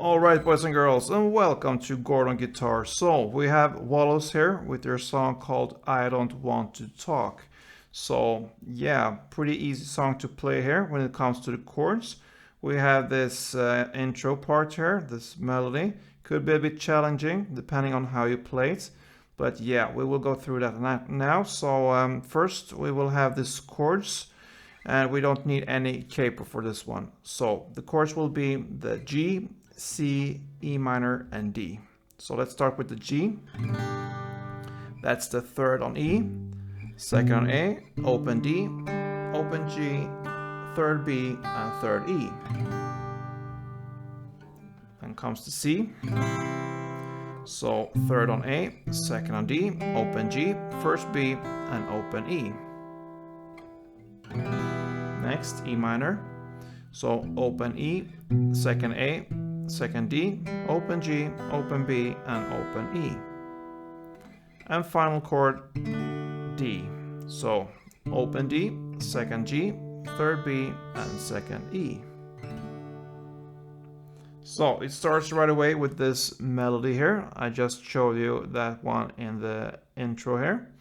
Alright, boys and girls, and welcome to Chord on Guitar. So, we have Wallows here with their song called I Don't Want to Talk. So, yeah, pretty easy song to play here when it comes to the chords. We have this intro part here, this melody. Could be a bit challenging depending on how you play it. But yeah, we will go through that now. So, first we will have this chords. And we don't need any capo for this one. So the chords will be the G, C, E minor, and D. So let's start with the G. That's the third on E, second on A, open D, open G, third B, and third E. Then comes the C. So third on A, second on D, open G, first B, and open E. Next, E minor. So open E, second A, second D, open G, open B, and open E. And final chord, D. So open D, second G, third B, and second E. So it starts right away with this melody here. I just showed you that one in the intro here.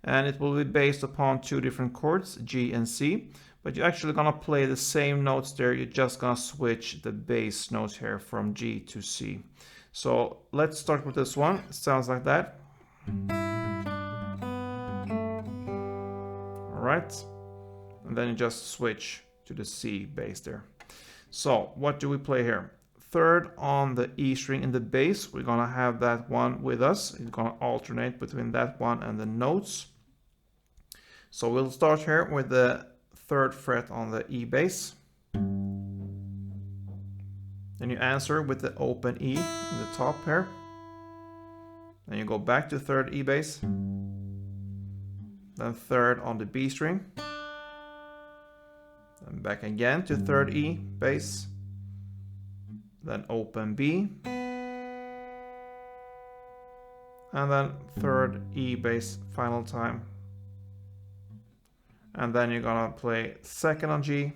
And it will be based upon two different chords, G and C. But you're actually gonna play the same notes there. You're just gonna switch the bass notes here from G to C. So let's start with this one. It sounds like that. All right. And then you just switch to the C bass there. So what do we play here? Third on the E string in the bass, we're gonna have that one with us. It's gonna alternate between that one and the notes. So we'll start here with the third fret on the E bass. Then you answer with the open E in the top here. Then you go back to third E bass. Then third on the B string. Then back again to third E bass. Then open B. And then third E bass final time. And then you're gonna play second on G,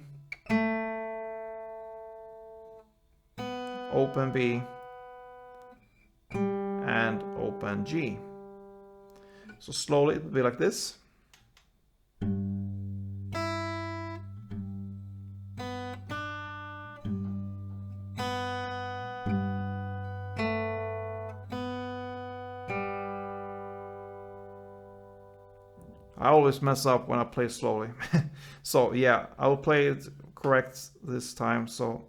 open B, and open G. So slowly it will be like this. I always mess up when I play slowly. So yeah, I'll play it correct this time. So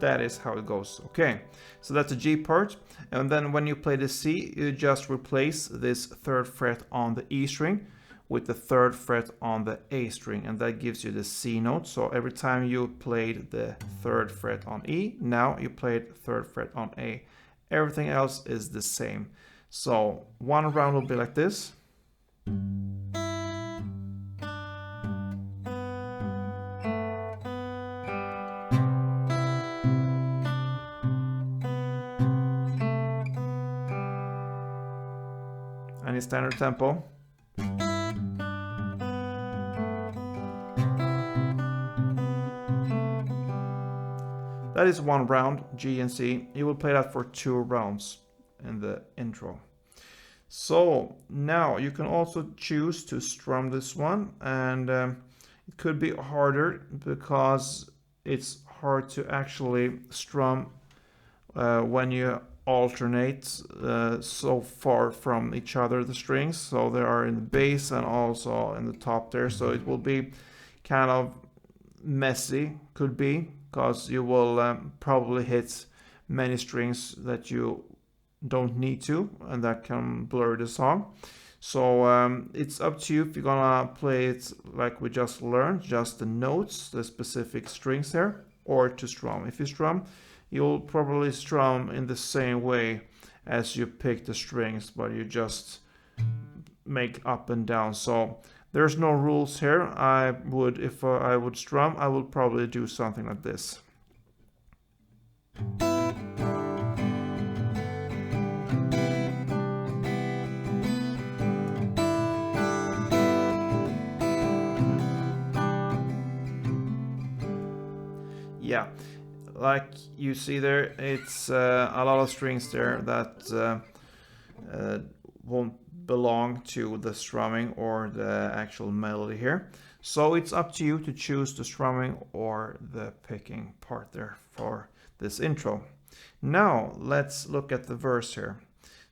that is how it goes. Okay, so that's the G part. And then when you play the C, you just replace this third fret on the E string with the third fret on the A string, and that gives you the C note. So every time you played the third fret on E, now you played third fret on A. Everything else is the same. So one round will be like this. Any standard tempo. That is one round, G and C. You will play that for 2 rounds in the intro. So now you can also choose to strum this one, and it could be harder because it's hard to actually strum when you alternate so far from each other, the strings. So they are in the bass and also in the top there. So it will be kind of messy, could be, because you will probably hit many strings that you don't need to, and that can blur the song. So it's up to you if you're gonna play it like we just learned, just the notes, the specific strings there, or to strum. If you strum, you'll probably strum in the same way as you pick the strings, but you just make up and down. So there's no rules here. If I would strum, I would probably do something like this. yeah, like you see there, it's a lot of strings there that won't belong to the strumming or the actual melody here. So it's up to you to choose the strumming or the picking part there for this intro. Now let's look at the verse here.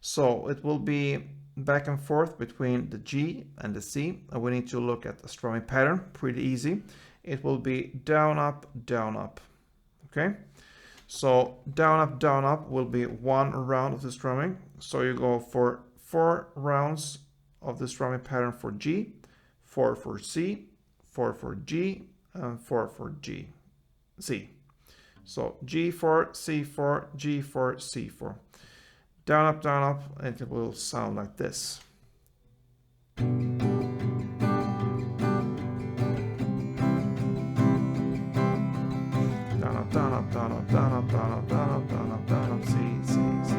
So it will be back and forth between the G and the C, and we need to look at the strumming pattern. Pretty easy. It will be down, up, down, up. Okay, so down, up will be one round of the strumming. So you go for 4 rounds of the strumming pattern for G, 4 for C, 4 for G, and 4 for G, C. So G4, C4, G4, C4. Down, up, and it will sound like this. Down, up, down, up, down, up, down, up, down, up, down, up, down, up, down, up, C, C, C.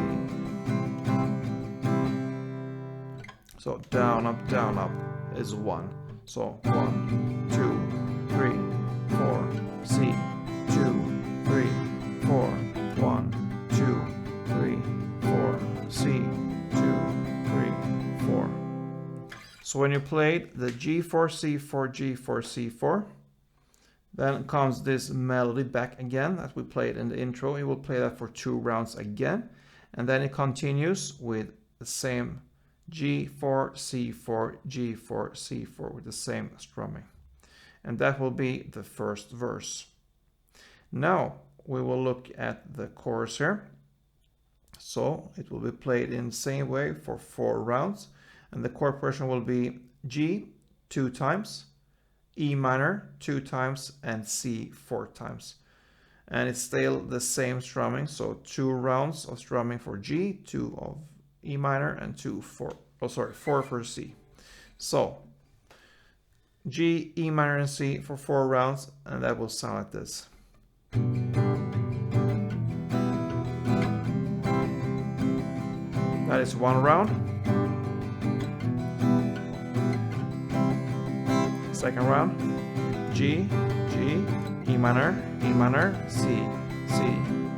So down, up is 1. So 1, 2, 3, 4, C, 2, 3, 4, 1, 2, 3, 4, C, 2, 3, 4. So when you played the G4, C4, G4, C4, then comes this melody back again that we played in the intro. You will play that for 2 rounds again, and then it continues with the same G4, C4, G4, C4 with the same strumming. And that will be the first verse. Now we will look at the chorus here. So it will be played in the same way for 4 rounds. And the chord progression will be G 2 times, E minor 2 times, and C 4 times. And it's still the same strumming. So 2 rounds of strumming for G, 2 of E minor, and 4 for C. So G, E minor, and C for 4 rounds, and that will sound like this. That is 1 round. Second round, G, G, E minor, C, C,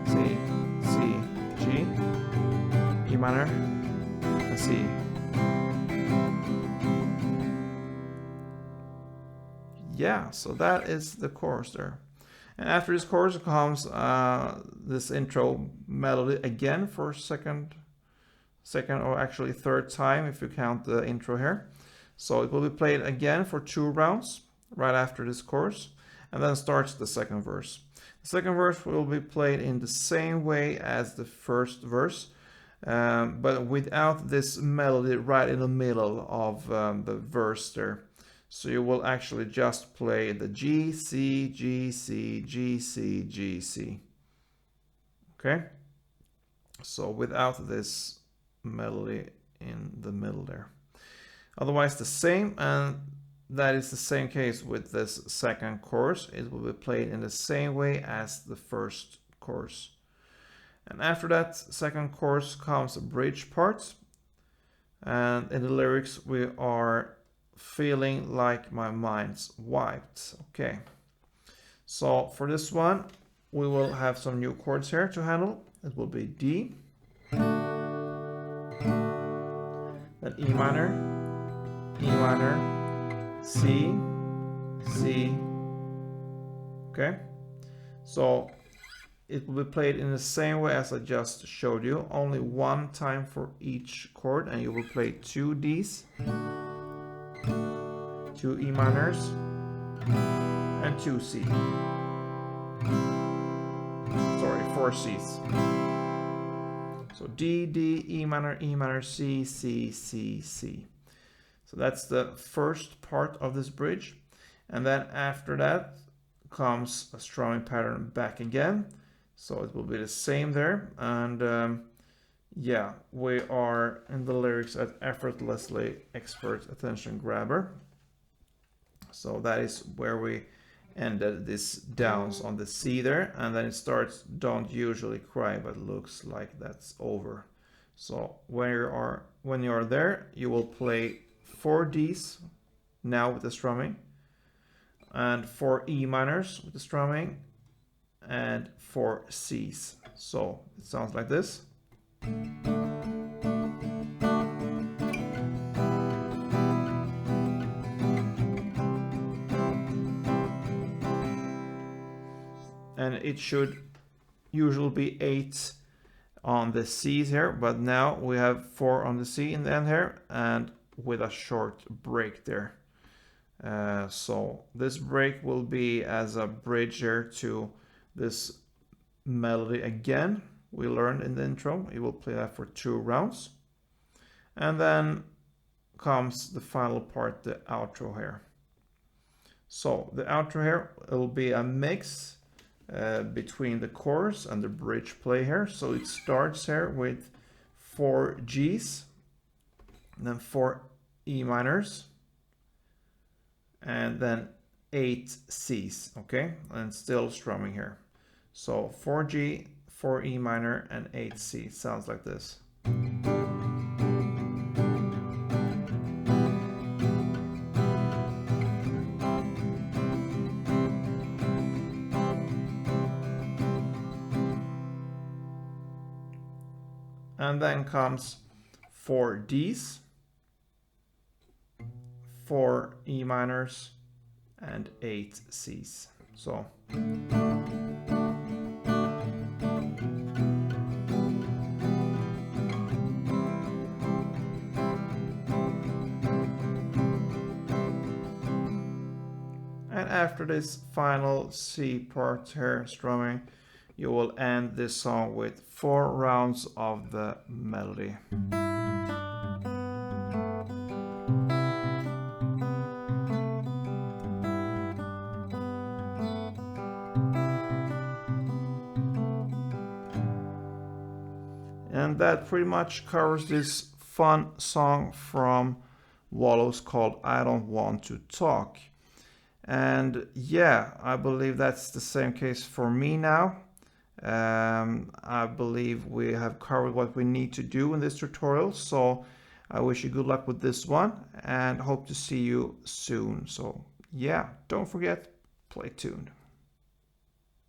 C, C, G, E minor, and C. Yeah, so that is the chorus there. And after this chorus comes this intro melody again for second or actually third time if you count the intro here. So it will be played again for 2 rounds right after this chorus, and then starts the second verse. The second verse will be played in the same way as the first verse, but without this melody right in the middle of the verse there. So you will actually just play the G, C, G, C, G, C, G, C. Okay? So without this melody in the middle there. Otherwise the same, and that is the same case with this second chorus. It will be played in the same way as the first chorus. And after that second chorus comes a bridge part. And in the lyrics we are feeling like my mind's wiped. Okay. So for this one we will have some new chords here to handle. It will be D, then E minor, C, C. Okay, so it will be played in the same way as I just showed you, only 1 time for each chord, and you will play 2 Ds, 2 E minors, and 2 C. Sorry, 4 Cs. So D, D, E minor, C, C, C, C. So that's the first part of this bridge. And then after that comes a strumming pattern back again. So it will be the same there. And yeah, we are in the lyrics at effortlessly expert attention grabber. So that is where we ended this downs on the C there. And then it starts don't usually cry, but looks like that's over. So when you are there, you will play 4 Ds now with the strumming, and 4 E minors with the strumming, and 4 Cs. So it sounds like this. And it should usually be 8 on the C's here, but now we have 4 on the C in the end here, and with a short break there. So this break will be as a bridge here to this melody again we learned in the intro. It will play that for 2 rounds, and then comes the final part, the outro here. So the outro here, it will be a mix between the chorus and the bridge play here. So it starts here with 4 G's, then 4 E minors, and then 8 C's, okay? And still strumming here. So 4 G, 4 E minor, and 8 C. Sounds like this. And then comes 4 Ds, 4 E minors, and 8 Cs. So and after this final C part here, strumming, you will end this song with 4 rounds of the melody. And that pretty much covers this fun song from Wallows called I Don't Want to Talk. And yeah, I believe that's the same case for me now. I believe we have covered what we need to do in this tutorial, so I wish you good luck with this one and hope to see you soon. So yeah, don't forget, play tuned.